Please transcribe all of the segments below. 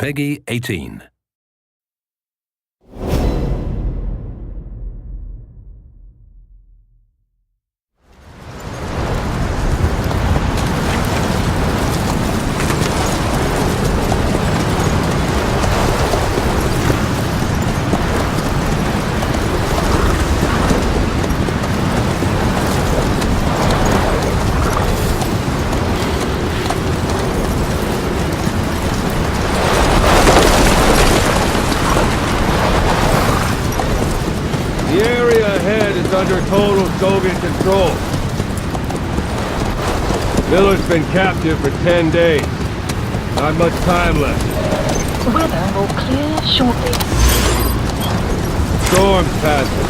Peggy 18. The area ahead is under total Soviet control. Miller's been captive for 10 days. Not much time left. Weather will clear shortly. Storm's passing.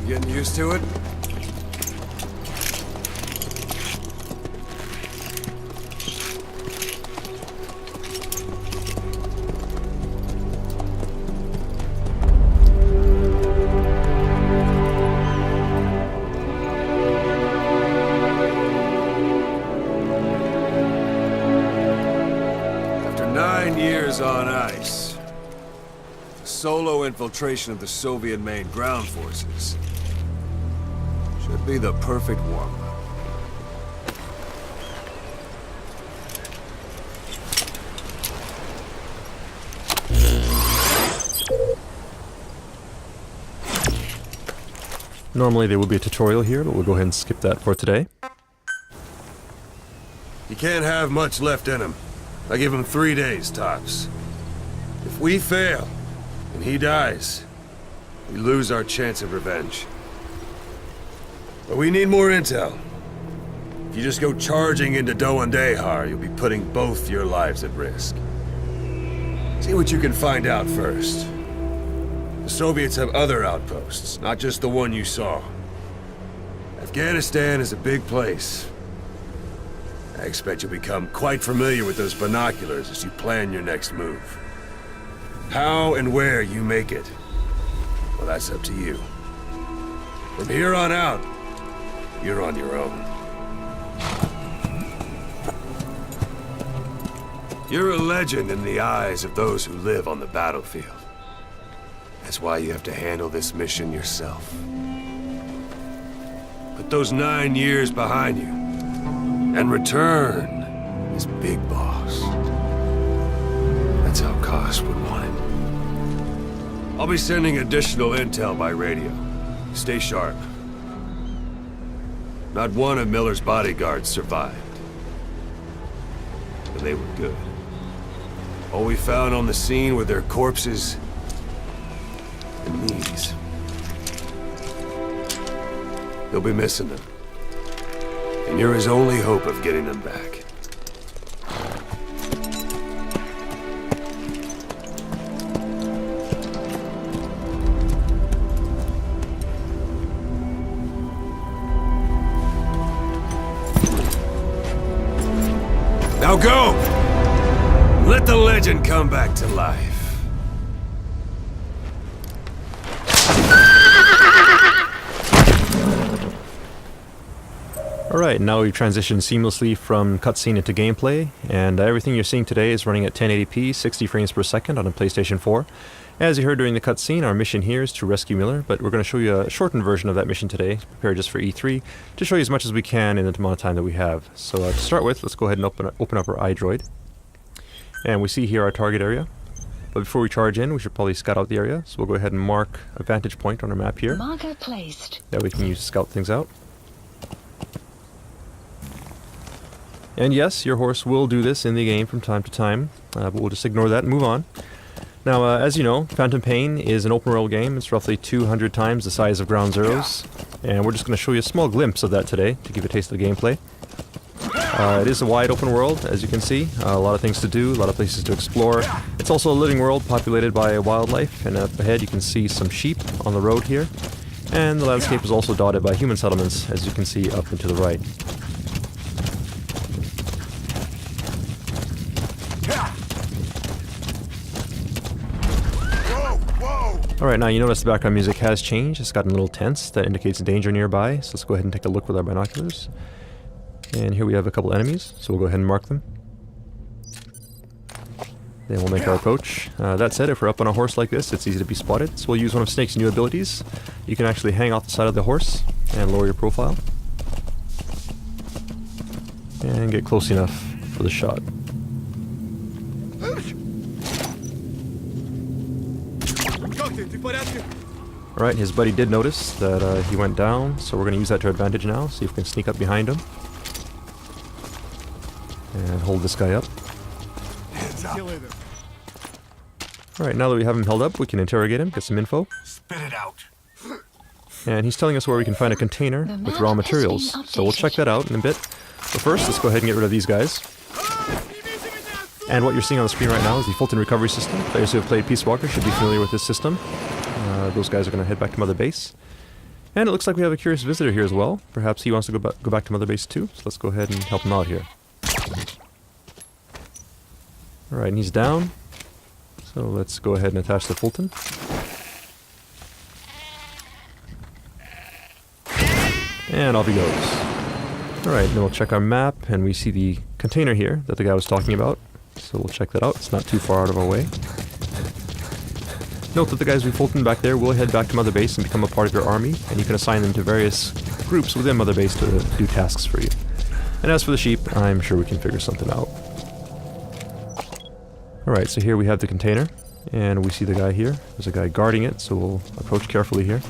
Getting used to it? After 9 years on ice, solo infiltration of the Soviet main ground forces should be the perfect warm-up. Normally there would be a tutorial here, but we'll go ahead and skip that for today. He can't have much left in him. I give him 3 days, tops. If we fail, and he dies, we lose our chance of revenge. But we need more intel. If you just go charging into Doandehar, you'll be putting both your lives at risk. See what you can find out first. The Soviets have other outposts, not just the one you saw. Afghanistan is a big place. I expect you'll become quite familiar with those binoculars as you plan your next move. How and where you make it, well, that's up to you. From here on out, you're on your own. You're a legend in the eyes of those who live on the battlefield. That's why you have to handle this mission yourself. Put those 9 years behind you, and return as Big Boss. That's how Koss would want it. I'll be sending additional intel by radio. Stay sharp. Not one of Miller's bodyguards survived. But they were good. All we found on the scene were their corpses and knees. You'll be missing them. And you're his only hope of getting them back. Now go! Let the legend come back to life. Alright, now we've transitioned seamlessly from cutscene into gameplay, and everything you're seeing today is running at 1080p, 60 frames per second on a PlayStation 4. As you heard during the cutscene, our mission here is to rescue Miller, but we're going to show you a shortened version of that mission today, prepared just for E3, to show you as much as we can in the amount of time that we have. So to start with, let's go ahead and open up our iDroid. And we see here our target area. But before we charge in, we should probably scout out the area, so we'll go ahead and mark a vantage point on our map here. Marker placed. That we can use to scout things out. And yes, your horse will do this in the game from time to time, but we'll just ignore that and move on. Now, as you know, Phantom Pain is an open world game. It's roughly 200 times the size of Ground Zeroes, and we're just going to show you a small glimpse of that today to give you a taste of the gameplay. It is a wide open world, as you can see. A lot of things to do, a lot of places to explore. It's also a living world populated by wildlife, and up ahead you can see some sheep on the road here. And the landscape is also dotted by human settlements, as you can see up and to the right. Alright, now you notice the background music has changed. It's gotten a little tense. That indicates danger nearby, so let's go ahead and take a look with our binoculars. And here we have a couple enemies, so we'll go ahead and mark them. Then we'll make our approach. That said, if we're up on a horse like this, it's easy to be spotted, so we'll use one of Snake's new abilities. You can actually hang off the side of the horse and lower your profile. And get close enough for the shot. Alright, his buddy did notice that he went down, so we're going to use that to our advantage now. See if we can sneak up behind him. And hold this guy up. Alright, now that we have him held up, we can interrogate him, get some info. Spit it out. And he's telling us where we can find a container with raw materials, so we'll check that out in a bit. But first, let's go ahead and get rid of these guys. And what you're seeing on the screen right now is the Fulton recovery system. Players who have played Peace Walker should be familiar with this system. Those guys are going to head back to Mother Base. And it looks like we have a curious visitor here as well. Perhaps he wants to go back to Mother Base too, so let's go ahead and help him out here. Alright, and he's down. So let's go ahead and attach the Fulton. And off he goes. Alright, then we'll check our map, and we see the container here that the guy was talking about. So we'll check that out. It's not too far out of our way. Note that the guys we Fulton back there will head back to Mother Base and become a part of your army, and you can assign them to various groups within Mother Base to do tasks for you. And as for the sheep, I'm sure we can figure something out. Alright, so here we have the container, and we see the guy here. There's a guy guarding it, so we'll approach carefully here.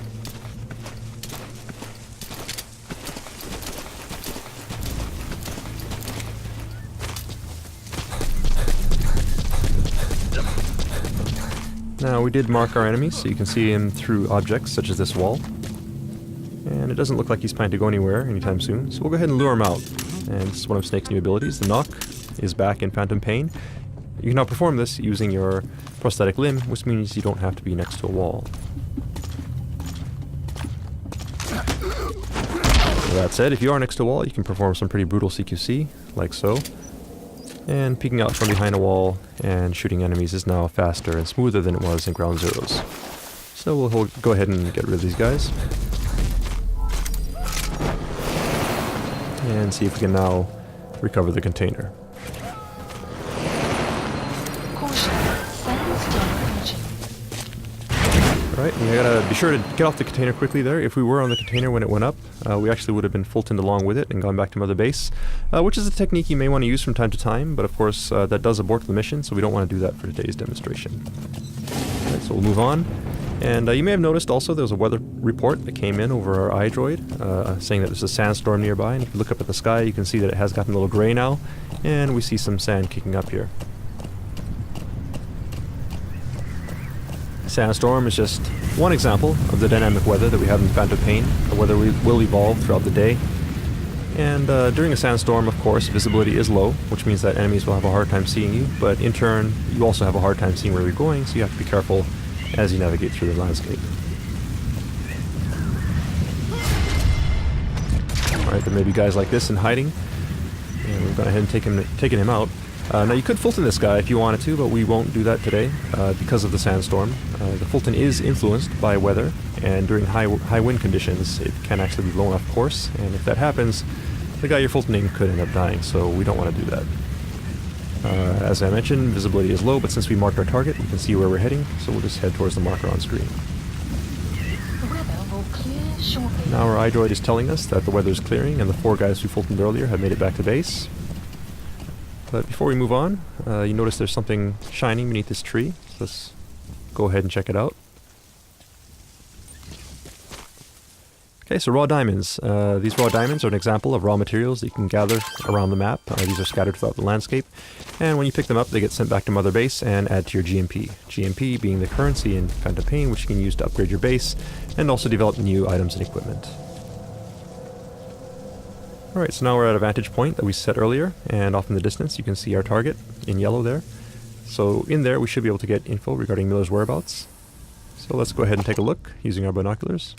Now, we did mark our enemies, so you can see him through objects such as this wall. And it doesn't look like he's planning to go anywhere anytime soon, so we'll go ahead and lure him out. And this is one of Snake's new abilities. The knock is back in Phantom Pain. You can now perform this using your prosthetic limb, which means you don't have to be next to a wall. So that said, if you are next to a wall, you can perform some pretty brutal CQC, like so. And peeking out from behind a wall and shooting enemies is now faster and smoother than it was in Ground Zeroes. So we'll go ahead and get rid of these guys. And see if we can now recover the container. Alright, we gotta be sure to get off the container quickly there. If we were on the container when it went up, we actually would have been Fultoned along with it and gone back to Mother Base, which is a technique you may want to use from time to time, but of course that does abort the mission, so we don't want to do that for today's demonstration. Alright, so we'll move on. And you may have noticed also there was a weather report that came in over our iDroid, saying that there's a sandstorm nearby, and if you look up at the sky you can see that it has gotten a little gray now, and we see some sand kicking up here. Sandstorm is just one example of the dynamic weather that we have in Phantom Pain. The weather will evolve throughout the day. And during a sandstorm, of course, visibility is low, which means that enemies will have a hard time seeing you, but in turn, you also have a hard time seeing where you're going, so you have to be careful as you navigate through the landscape. Alright, there may be guys like this in hiding, and we've gone ahead and taken him out. Now you could Fulton this guy if you wanted to, but we won't do that today because of the sandstorm. The Fulton is influenced by weather, and during high wind conditions it can actually be blown off course, and if that happens, the guy you're Fultoning could end up dying, so we don't want to do that. As I mentioned, visibility is low, but since we marked our target, we can see where we're heading, so we'll just head towards the marker on screen. The weather will clear shortly. Now our iDroid is telling us that the weather is clearing, and the 4 guys who Fultoned earlier have made it back to base. But before we move on, you notice there's something shining beneath this tree. So let's go ahead and check it out. Okay, so raw diamonds. These raw diamonds are an example of raw materials that you can gather around the map. These are scattered throughout the landscape. And when you pick them up, they get sent back to Mother Base and add to your GMP. GMP being the currency in Phantom Pain, which you can use to upgrade your base and also develop new items and equipment. Alright, so now we're at a vantage point that we set earlier, and off in the distance you can see our target in yellow there. So in there we should be able to get info regarding Miller's whereabouts. So let's go ahead and take a look using our binoculars.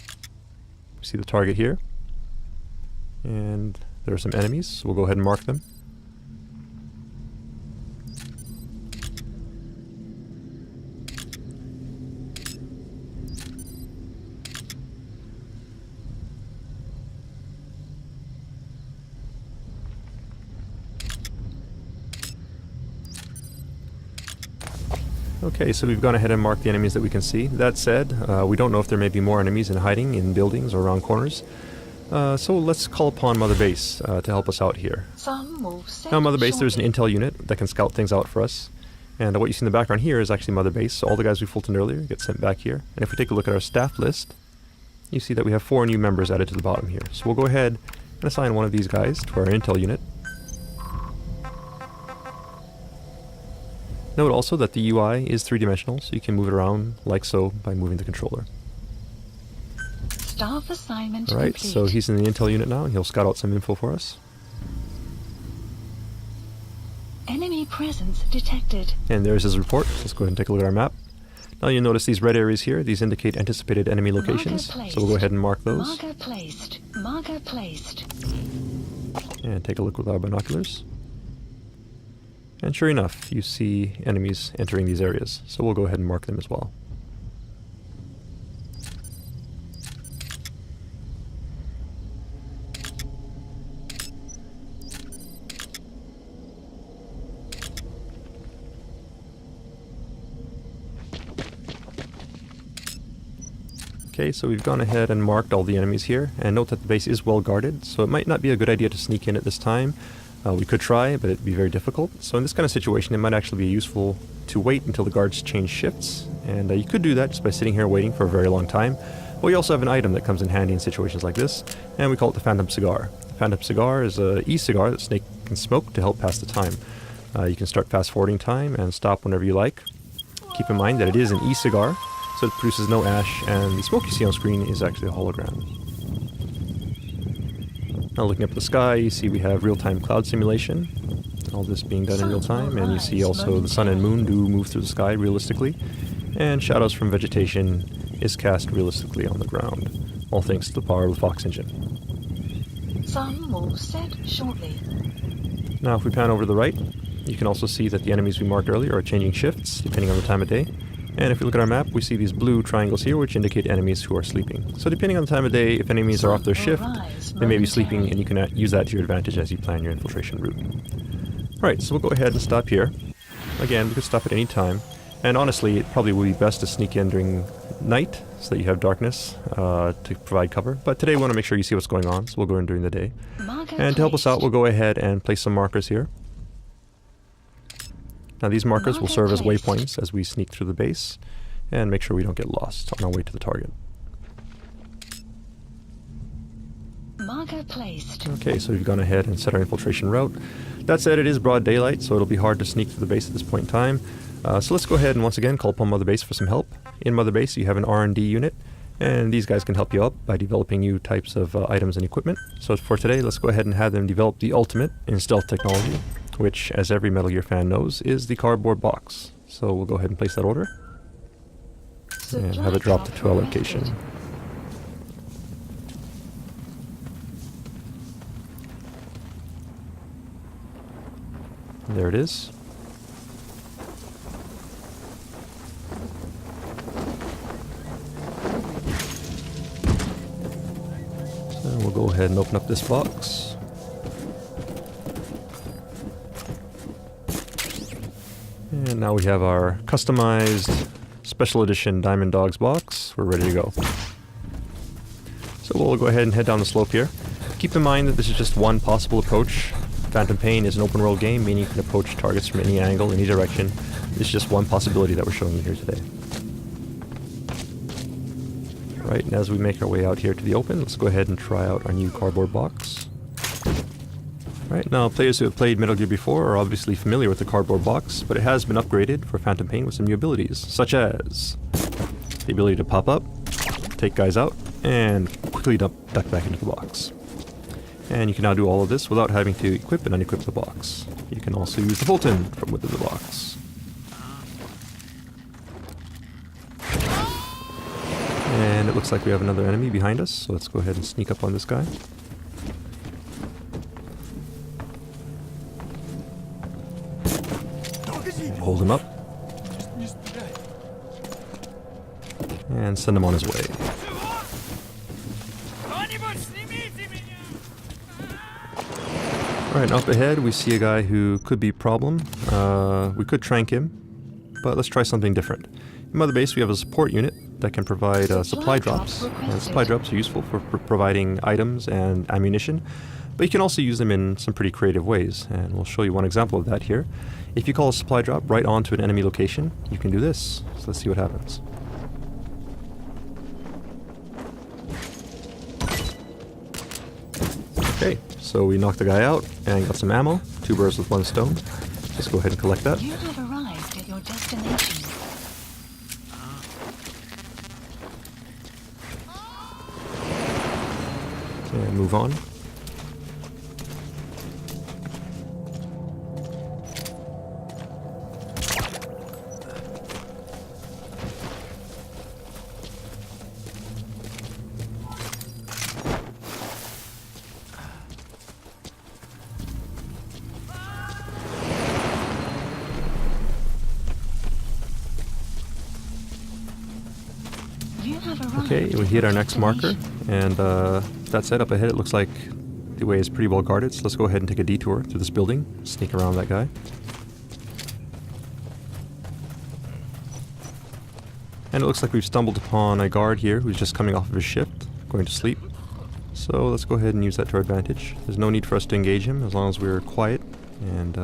We see the target here, and there are some enemies, so we'll go ahead and mark them. Okay, so we've gone ahead and marked the enemies that we can see. That said, we don't know if there may be more enemies in hiding in buildings or around corners. So let's call upon Mother Base to help us out here. Now, Mother Base, there's an intel unit that can scout things out for us. And what you see in the background here is actually Mother Base. So all the guys we fultoned earlier get sent back here. And if we take a look at our staff list, you see that we have 4 new members added to the bottom here. So we'll go ahead and assign one of these guys to our intel unit. Note also that the UI is 3-dimensional, so you can move it around like so by moving the controller. Staff assignment Alright, complete. so he's in the intel unit now, and he'll scout out some info for us. Enemy presence detected. And there's his report. Let's go ahead and take a look at our map. Now you'll notice these red areas here. These indicate anticipated enemy locations. So we'll go ahead and mark those. Marker placed. Marker placed. And take a look with our binoculars. And sure enough, you see enemies entering these areas. So we'll go ahead and mark them as well. Okay, so we've gone ahead and marked all the enemies here, and note that the base is well guarded, so it might not be a good idea to sneak in at this time. We could try, but it'd be very difficult. So in this kind of situation, it might actually be useful to wait until the guards change shifts, and you could do that just by sitting here waiting for a very long time. But we also have an item that comes in handy in situations like this, and we call it the Phantom Cigar. The Phantom Cigar is an e-cigar that Snake can smoke to help pass the time. You can start fast-forwarding time and stop whenever you like. Keep in mind that it is an e-cigar, so it produces no ash, and the smoke you see on screen is actually a hologram. Now looking up at the sky, you see we have real-time cloud simulation, all this being done in real time, and you see also the sun and moon do move through the sky realistically, and shadows from vegetation is cast realistically on the ground, all thanks to the power of the Fox engine. Sun will set shortly. Now if we pan over to the right, you can also see that the enemies we marked earlier are changing shifts depending on the time of day. And if we look at our map, we see these blue triangles here which indicate enemies who are sleeping. So depending on the time of day, if enemies are off their shift, they may be sleeping, and you can use that to your advantage as you plan your infiltration route. Alright, so we'll go ahead and stop here. Again, we could stop at any time. And honestly, it probably would be best to sneak in during night so that you have darkness to provide cover. But today we want to make sure you see what's going on, so we'll go in during the day. And to help us out, we'll go ahead and place some markers here. Now these markers will serve as waypoints as we sneak through the base and make sure we don't get lost on our way to the target. Marker placed. Okay, so we've gone ahead and set our infiltration route. That said, it is broad daylight, so it'll be hard to sneak through the base at this point in time. So let's go ahead and once again call upon Mother Base for some help. In Mother Base you have an R&D unit, and these guys can help you out by developing new types of items and equipment. So for today, let's go ahead and have them develop the ultimate in stealth technology, which, as every Metal Gear fan knows, is the cardboard box. So we'll go ahead and place that order, and have it dropped to our location. And there it is. So we'll go ahead and open up this box. And now we have our customized special edition Diamond Dogs box. We're ready to go. So we'll go ahead and head down the slope here. Keep in mind that this is just one possible approach. Phantom Pain is an open world game, meaning you can approach targets from any angle, any direction. This is just one possibility that we're showing you here today. Right, and as we make our way out here to the open, let's go ahead and try out our new cardboard box. Right, now players who have played Metal Gear before are obviously familiar with the cardboard box, but it has been upgraded for Phantom Pain with some new abilities, such as the ability to pop up, take guys out, and quickly duck back into the box. And you can now do all of this without having to equip and unequip the box. You can also use the Fulton from within the box. And it looks like we have another enemy behind us, so let's go ahead and sneak up on this guy. And hold him up. And send him on his way. Alright, up ahead we see a guy who could be a problem. We could trank him, but let's try something different. In Mother Base we have a support unit that can provide supply drops. And supply drops are useful for providing items and ammunition, but you can also use them in some pretty creative ways, and we'll show you one example of that here. If you call a supply drop right onto an enemy location, you can do this. So let's see what happens. Okay, so we knocked the guy out and got some ammo. 2 birds with 1 stone. Let's go ahead and collect that. You have arrived at your destination. And move on. Okay, we hit our next marker, and that said, up ahead it looks like the way is pretty well guarded, so let's go ahead and take a detour through this building, sneak around that guy. And it looks like we've stumbled upon a guard here who's just coming off of his shift, going to sleep. So let's go ahead and use that to our advantage. There's no need for us to engage him as long as we're quiet and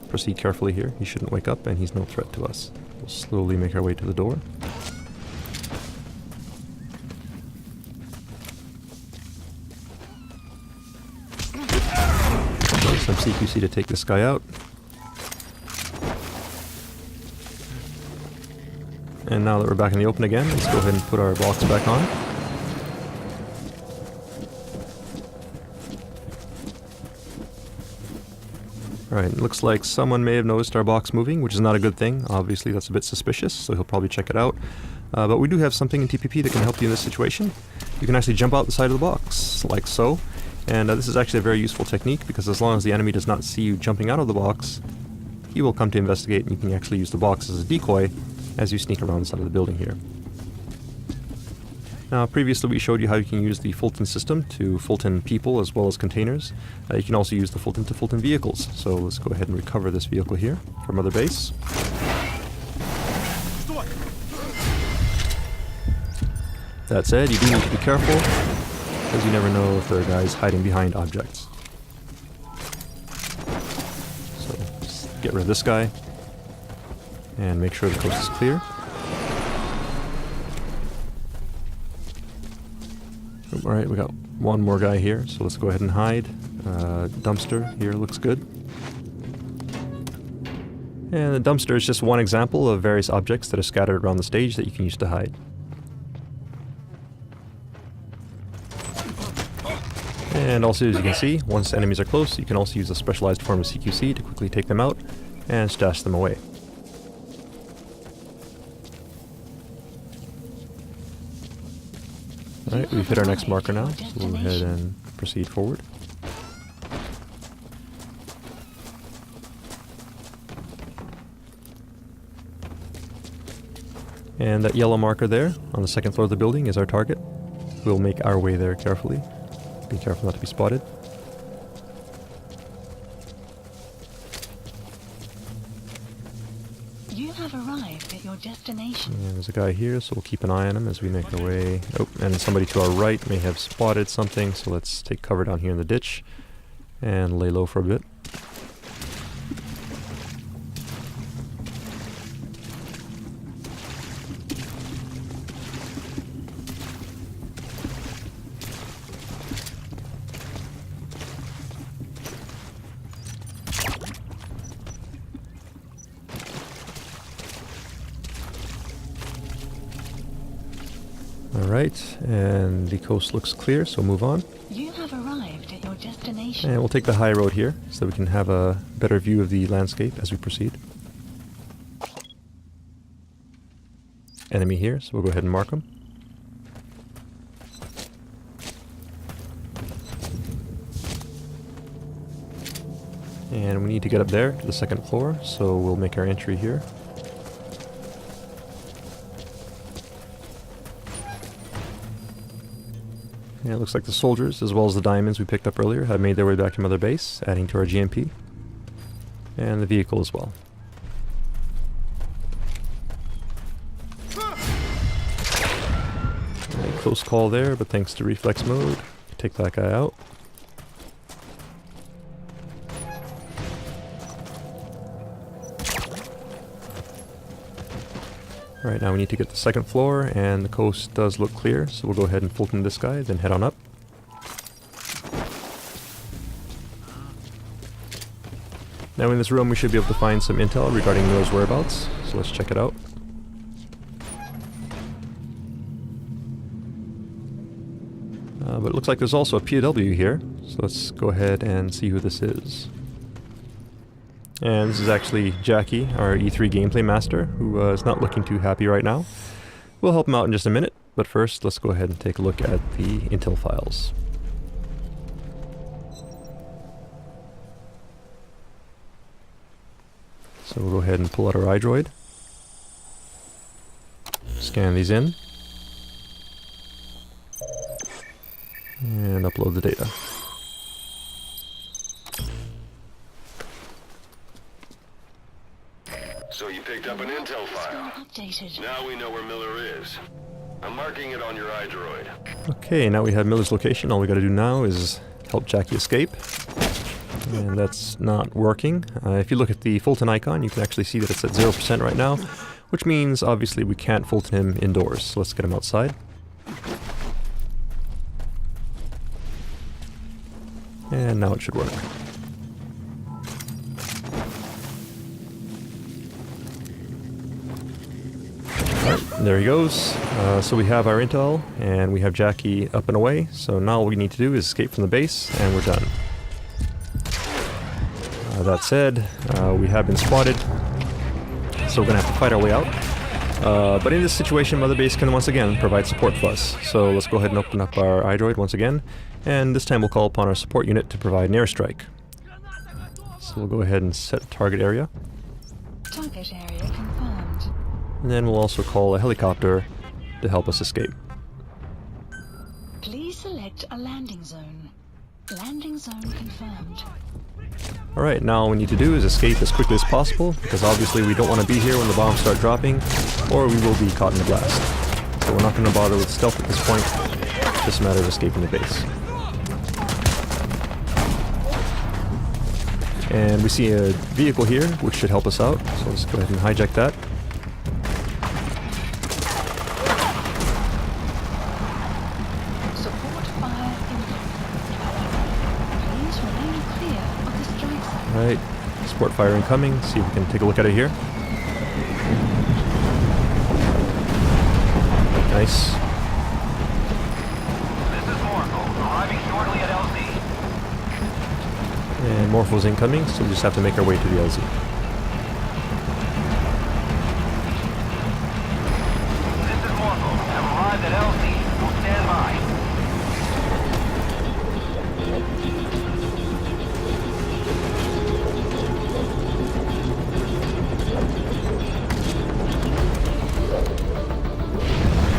proceed carefully here. He shouldn't wake up and he's no threat to us. We'll slowly make our way to the door. Some CQC to take this guy out. And now that we're back in the open again, let's go ahead and put our box back on. Alright, looks like someone may have noticed our box moving, which is not a good thing. Obviously that's a bit suspicious, so he'll probably check it out. But we do have something in TPP that can help you in this situation. You can actually jump out the side of the box, like so. And this is actually a very useful technique, because as long as the enemy does not see you jumping out of the box, he will come to investigate, and you can actually use the box as a decoy as you sneak around the side of the building here. Now, previously we showed you how you can use the Fulton system to Fulton people as well as containers. You can also use the Fulton to Fulton vehicles. So let's go ahead and recover this vehicle here from Mother Base. That said, you do need to be careful, because you never know if there are guys hiding behind objects. So, just get rid of this guy, and make sure the coast is clear. Alright, we got one more guy here, so let's go ahead and hide. Dumpster here looks good. And the dumpster is just one example of various objects that are scattered around the stage that you can use to hide. And also, as you can see, once enemies are close, you can also use a specialized form of CQC to quickly take them out and stash them away. Alright, we've hit our next marker now, so we'll go ahead and proceed forward. And that yellow marker there, on the second floor of the building, is our target. We'll make our way there carefully. Be careful not to be spotted. You have arrived at your destination. And there's a guy here, so we'll keep an eye on him as we make our way. Oh, and somebody to our right may have spotted something, so let's take cover down here in the ditch and lay low for a bit. Alright, and the coast looks clear, so move on. You have arrived at your destination. destination. And we'll take the high road here so that we can have a better view of the landscape as we proceed. Enemy here, so we'll go ahead and mark them. And we need to get up there to the second floor, so we'll make our entry here. And it looks like the soldiers, as well as the diamonds we picked up earlier, have made their way back to Mother Base, adding to our GMP. And the vehicle as well. Right, close call there, but thanks to reflex mode, take that guy out. Alright, now we need to get to the second floor, and the coast does look clear, so we'll go ahead and Fulton this guy, then head on up. Now in this room we should be able to find some intel regarding Miller's whereabouts, so let's check it out. But it looks like there's also a POW here, so let's go ahead and see who this is. And this is actually Jackie, our E3 gameplay master, who is not looking too happy right now. We'll help him out in just a minute, but first let's go ahead and take a look at the intel files. So we'll go ahead and pull out our iDroid, scan these in, and upload the data. So you picked up an intel file. Updated. Now we know where Miller is. I'm marking it on your iDroid. Okay, now we have Miller's location. All we gotta do now is help Jackie escape. And that's not working. If you look at the Fulton icon, you can actually see that it's at 0% right now, which means obviously we can't Fulton him indoors. So let's get him outside. And now it should work. There he goes. So we have our intel, and we have Jackie up and away. So now all we need to do is escape from the base, and we're done. That said, we have been spotted, so we're going to have to fight our way out. But in this situation, Mother Base can once again provide support for us. So let's go ahead and open up our iDroid once again, and this time we'll call upon our support unit to provide an airstrike. So we'll go ahead and set target area. Target area confirmed. And then we'll also call a helicopter to help us escape. Please select a landing zone. Landing zone confirmed. Alright, now all we need to do is escape as quickly as possible, because obviously we don't want to be here when the bombs start dropping, or we will be caught in the blast. So we're not going to bother with stealth at this point, just a matter of escaping the base. And we see a vehicle here, which should help us out, so let's go ahead and hijack that. Support fire incoming. Please remain clear of the strike zone. Alright, support fire incoming, see if we can take a look at it here. Nice. This is Morpho, arriving shortly at LZ. And Morpho's incoming, so we just have to make our way to the LZ. This is Morpho, have arrived at LZ. Will stand by.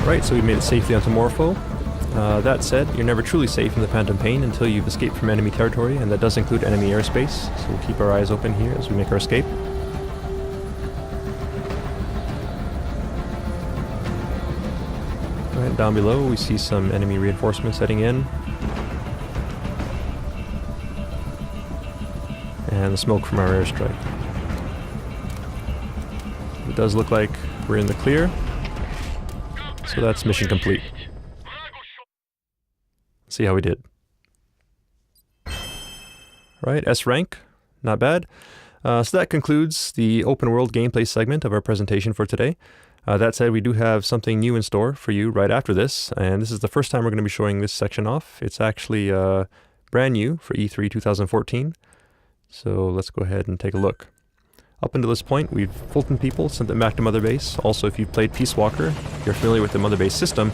Right, so we made it safely onto Morpho. That said, you're never truly safe in the Phantom Pain until you've escaped from enemy territory, and that does include enemy airspace, so we'll keep our eyes open here as we make our escape. Right, down below we see some enemy reinforcements heading in. And the smoke from our airstrike. It does look like we're in the clear, so that's mission complete. See how we did. Right, S rank, not bad. So that concludes the open world gameplay segment of our presentation for today. That said, we do have something new in store for you right after this, and this is the first time we're going to be showing this section off. It's actually brand new for E3 2014. So let's go ahead and take a look. Up until this point, we've Fulton people, sent them back to Mother Base. Also, if you've played Peace Walker, you're familiar with the Mother Base system.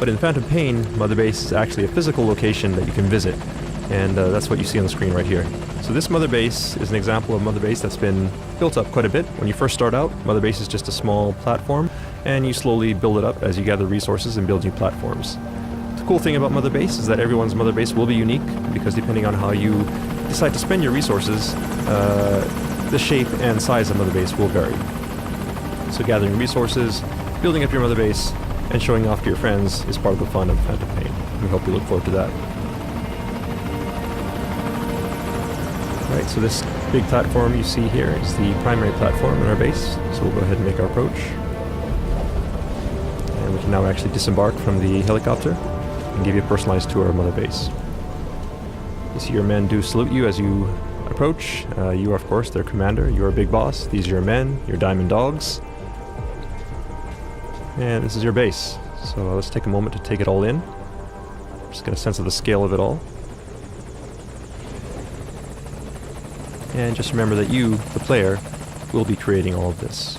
But in Phantom Pain, Mother Base is actually a physical location that you can visit. And that's what you see on the screen right here. So this Mother Base is an example of Mother Base that's been built up quite a bit. When you first start out, Mother Base is just a small platform, and you slowly build it up as you gather resources and build new platforms. The cool thing about Mother Base is that everyone's Mother Base will be unique, because depending on how you decide to spend your resources, the shape and size of Mother Base will vary. So gathering resources, building up your Mother Base, and showing off to your friends is part of the fun of Phantom Pain. We hope you look forward to that. Alright, so this big platform you see here is the primary platform in our base, so we'll go ahead and make our approach. And we can now actually disembark from the helicopter and give you a personalized tour of Mother Base. You see your men do salute you as you approach. You are, of course, their commander. You're a big boss. These are your men, your diamond dogs. And this is your base. So let's take a moment to take it all in. Just get a sense of the scale of it all. And just remember that you, the player, will be creating all of this.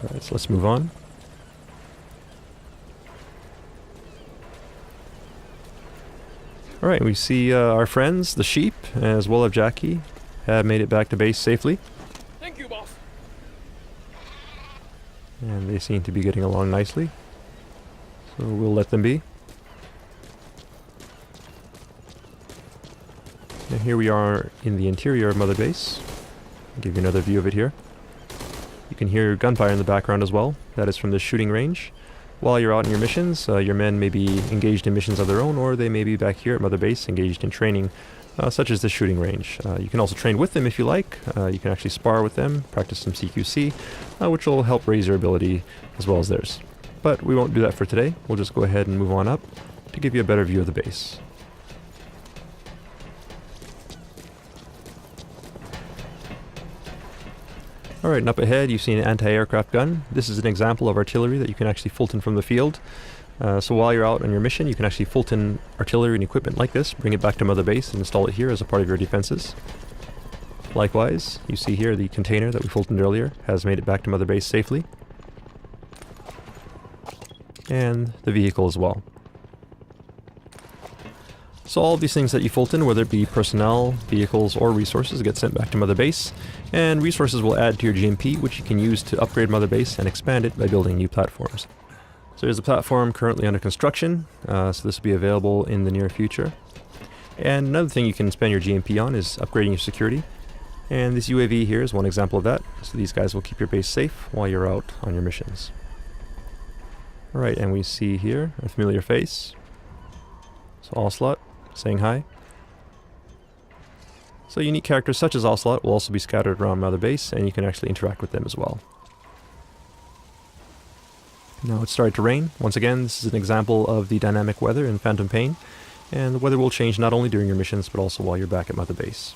Alright, so let's move on. Alright, we see our friends, the sheep, as well as Jackie, have made it back to base safely. Thank you, boss. And they seem to be getting along nicely. So we'll let them be. And here we are in the interior of Mother Base. I'll give you another view of it here. You can hear gunfire in the background as well. That is from the shooting range. While you're out in your missions, your men may be engaged in missions of their own, or they may be back here at Mother Base engaged in training, such as the shooting range. You can also train with them if you like. You can actually spar with them, practice some CQC, which will help raise your ability as well as theirs. But we won't do that for today. We'll just go ahead and move on up to give you a better view of the base. Alright, and up ahead you see an anti-aircraft gun. This is an example of artillery that you can actually Fulton from the field. So while you're out on your mission, you can actually Fulton artillery and equipment like this, bring it back to Mother Base and install it here as a part of your defenses. Likewise, you see here the container that we Fultoned earlier has made it back to Mother Base safely. And the vehicle as well. So all of these things that you Fulton, whether it be personnel, vehicles, or resources, get sent back to Mother Base, and resources will add to your GMP, which you can use to upgrade Mother Base and expand it by building new platforms. So there's a platform currently under construction, so this will be available in the near future. And another thing you can spend your GMP on is upgrading your security. And this UAV here is one example of that, so these guys will keep your base safe while you're out on your missions. Alright, and we see here a familiar face. So Ocelot, saying hi. So unique characters such as Ocelot will also be scattered around Mother Base, and you can actually interact with them as well. Now it's started to rain. Once again, this is an example of the dynamic weather in Phantom Pain, and the weather will change not only during your missions, but also while you're back at Mother Base.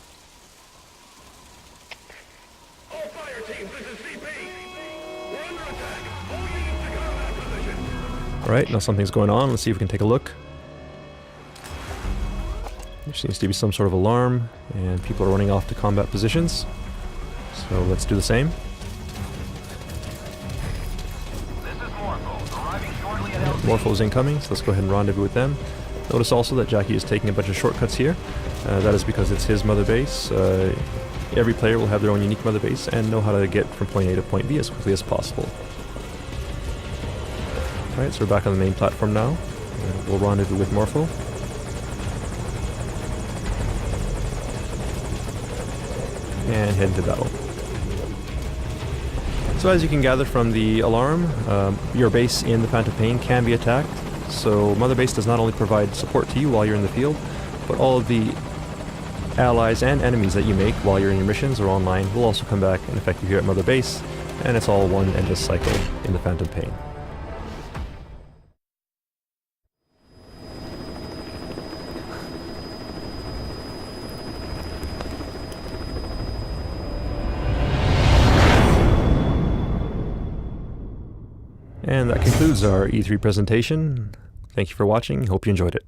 All fire teams, this is CP. We're under attack. All units to combat position. Alright, now something's going on. Let's see if we can take a look. There seems to be some sort of alarm, and people are running off to combat positions. So let's do the same. This is Morpho, arriving shortly at LZ. Morpho's incoming, so let's go ahead and rendezvous with them. Notice also that Jackie is taking a bunch of shortcuts here. That is because it's his Mother Base. Every player will have their own unique Mother Base and know how to get from point A to point B as quickly as possible. Alright, so we're back on the main platform now. We'll rendezvous with Morpho. And head into battle. So as you can gather from the alarm, your base in the Phantom Pain can be attacked. So Mother Base does not only provide support to you while you're in the field, but all of the allies and enemies that you make while you're in your missions or online will also come back and affect you here at Mother Base, and it's all one endless cycle in the Phantom Pain. And that concludes our E3 presentation. Thank you for watching. Hope you enjoyed it.